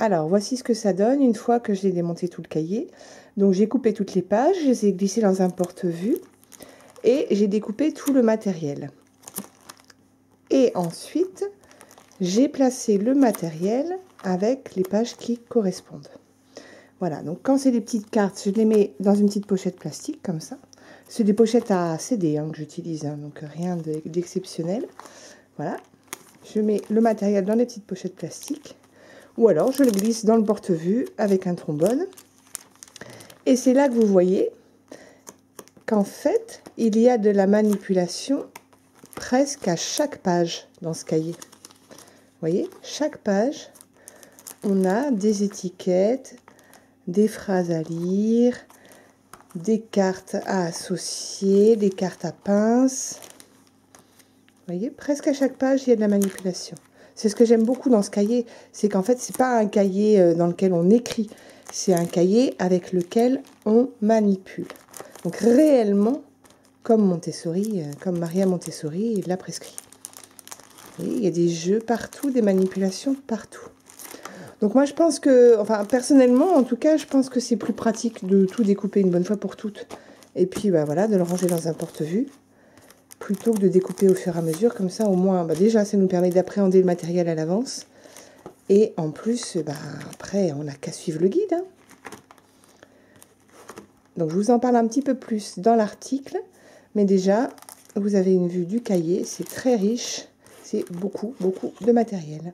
Alors, voici ce que ça donne une fois que j'ai démonté tout le cahier. Donc, j'ai coupé toutes les pages, je les ai glissées dans un porte-vue et j'ai découpé tout le matériel. Et ensuite, j'ai placé le matériel avec les pages qui correspondent. Voilà, donc quand c'est des petites cartes, je les mets dans une petite pochette plastique, comme ça. C'est des pochettes à CD que j'utilise, donc rien d'exceptionnel. Voilà, je mets le matériel dans les petites pochettes plastiques. Ou alors, je le glisse dans le porte-vue avec un trombone. Et c'est là que vous voyez qu'en fait, il y a de la manipulation presque à chaque page dans ce cahier. Vous voyez, chaque page, on a des étiquettes, des phrases à lire, des cartes à associer, des cartes à pince. Vous voyez, presque à chaque page, il y a de la manipulation. C'est ce que j'aime beaucoup dans ce cahier, c'est qu'en fait, c'est pas un cahier dans lequel on écrit, c'est un cahier avec lequel on manipule. Donc réellement, comme Montessori, comme Maria Montessori l'a prescrit. Vous voyez, il y a des jeux partout, des manipulations partout. Donc moi je pense que, enfin personnellement en tout cas, je pense que c'est plus pratique de tout découper une bonne fois pour toutes. Et puis bah, voilà, de le ranger dans un porte-vue, plutôt que de découper au fur et à mesure. Comme ça au moins, bah, déjà ça nous permet d'appréhender le matériel à l'avance. Et en plus, bah, après on n'a qu'à suivre le guide. Hein. Donc je vous en parle un petit peu plus dans l'article. Mais déjà, vous avez une vue du cahier, c'est très riche, c'est beaucoup de matériel.